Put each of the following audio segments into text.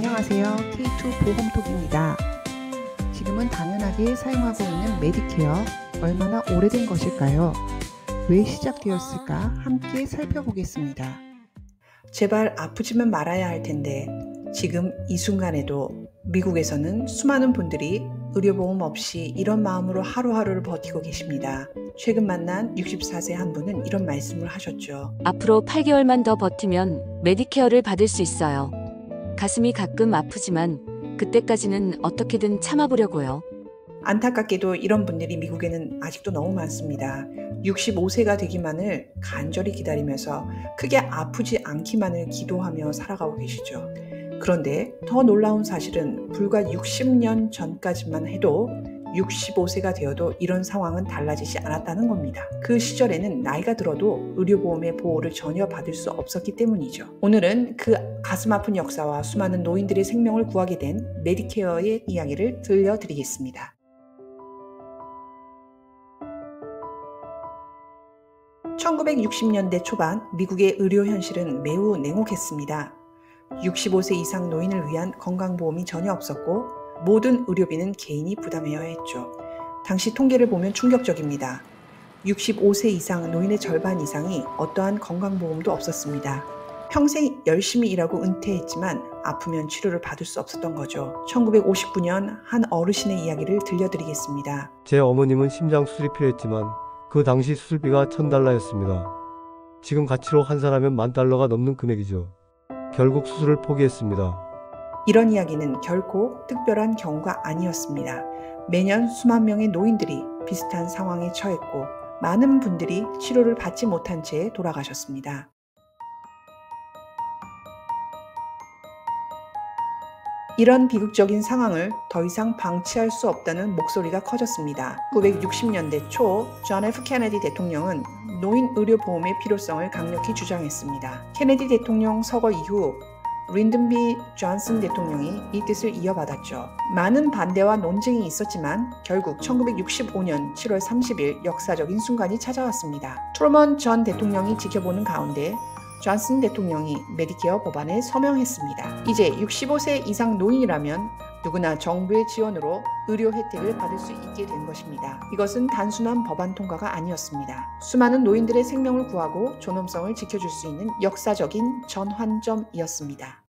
안녕하세요. K2 보험톡입니다. 지금은 당연하게 사용하고 있는 메디케어 얼마나 오래된 것일까요? 왜 시작되었을까? 함께 살펴보겠습니다. 제발 아프지만 말아야 할 텐데 지금 이 순간에도 미국에서는 수많은 분들이 의료보험 없이 이런 마음으로 하루하루를 버티고 계십니다. 최근 만난 64세 한 분은 이런 말씀을 하셨죠. 앞으로 8개월만 더 버티면 메디케어를 받을 수 있어요. 가슴이 가끔 아프지만 그때까지는 어떻게든 참아보려고요. 안타깝게도 이런 분들이 미국에는 아직도 너무 많습니다. 65세가 되기만을 간절히 기다리면서 크게 아프지 않기만을 기도하며 살아가고 계시죠. 그런데 더 놀라운 사실은 불과 60년 전까지만 해도 65세가 되어도 이런 상황은 달라지지 않았다는 겁니다. 그 시절에는 나이가 들어도 의료보험의 보호를 전혀 받을 수 없었기 때문이죠. 오늘은 그 가슴 아픈 역사와 수많은 노인들의 생명을 구하게 된 메디케어의 이야기를 들려드리겠습니다. (1960년대) 초반 미국의 의료 현실은 매우 냉혹했습니다. 65세 이상 노인을 위한 건강보험이 전혀 없었고 모든 의료비는 개인이 부담해야 했죠. 당시 통계를 보면 충격적입니다. 65세 이상 노인의 절반 이상이 어떠한 건강보험도 없었습니다. 평생 열심히 일하고 은퇴했지만 아프면 치료를 받을 수 없었던 거죠. 1959년 한 어르신의 이야기를 들려드리겠습니다. 제 어머님은 심장 수술이 필요했지만 그 당시 수술비가 $1,000였습니다. 지금 가치로 환산하면 $10,000가 넘는 금액이죠. 결국 수술을 포기했습니다. 이런 이야기는 결코 특별한 경우가 아니었습니다. 매년 수만 명의 노인들이 비슷한 상황에 처했고 많은 분들이 치료를 받지 못한 채 돌아가셨습니다. 이런 비극적인 상황을 더 이상 방치할 수 없다는 목소리가 커졌습니다. 1960년대 초 존 F 케네디 대통령은 노인 의료보험의 필요성을 강력히 주장했습니다. 케네디 대통령 서거 이후 린든 B 존슨 대통령이 이 뜻을 이어받았죠. 많은 반대와 논쟁이 있었지만 결국 1965년 7월 30일 역사적인 순간이 찾아왔습니다. 트루먼 전 대통령이 지켜보는 가운데 존슨 대통령이 메디케어 법안에 서명했습니다. 이제 65세 이상 노인이라면 누구나 정부의 지원으로 의료 혜택을 받을 수 있게 된 것입니다. 이것은 단순한 법안 통과가 아니었습니다. 수많은 노인들의 생명을 구하고 존엄성을 지켜줄 수 있는 역사적인 전환점이었습니다.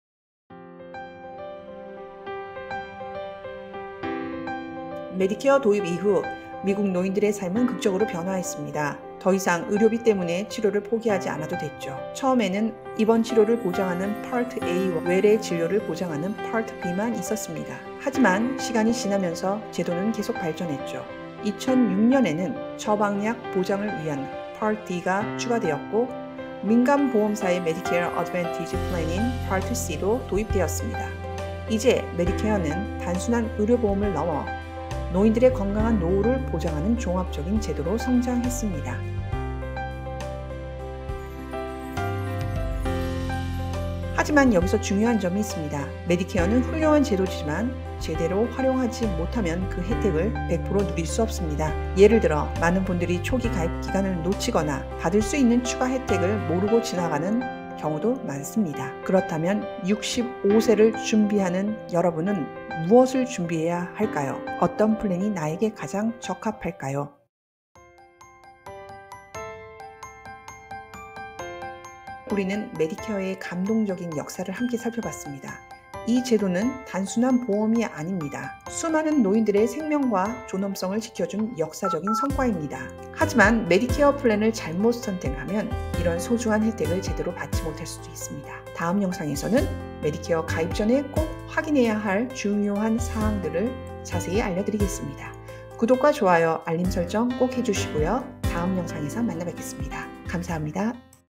메디케어 도입 이후 미국 노인들의 삶은 극적으로 변화했습니다. 더 이상 의료비 때문에 치료를 포기하지 않아도 됐죠. 처음에는 입원 치료를 보장하는 파트 A와 외래 진료를 보장하는 파트 B만 있었습니다. 하지만 시간이 지나면서 제도는 계속 발전했죠. 2006년에는 처방약 보장을 위한 파트 D가 추가되었고 민간 보험사의 메디케어 어드밴티지 플랜인 파트 C도 도입되었습니다. 이제 메디케어는 단순한 의료보험을 넘어 노인들의 건강한 노후를 보장하는 종합적인 제도로 성장했습니다. 하지만 여기서 중요한 점이 있습니다. 메디케어는 훌륭한 제도지만 제대로 활용하지 못하면 그 혜택을 100% 누릴 수 없습니다. 예를 들어 많은 분들이 초기 가입 기간을 놓치거나 받을 수 있는 추가 혜택을 모르고 지나가는 경우도 많습니다. 그렇다면 65세를 준비하는 여러분은 무엇을 준비해야 할까요? 어떤 플랜이 나에게 가장 적합할까요? 우리는 메디케어의 감동적인 역사를 함께 살펴봤습니다. 이 제도는 단순한 보험이 아닙니다. 수많은 노인들의 생명과 존엄성을 지켜준 역사적인 성과입니다. 하지만 메디케어 플랜을 잘못 선택하면 이런 소중한 혜택을 제대로 받지 못할 수도 있습니다. 다음 영상에서는 메디케어 가입 전에 꼭 확인해야 할 중요한 사항들을 자세히 알려드리겠습니다. 구독과 좋아요, 알림 설정 꼭 해주시고요. 다음 영상에서 만나 뵙겠습니다. 감사합니다.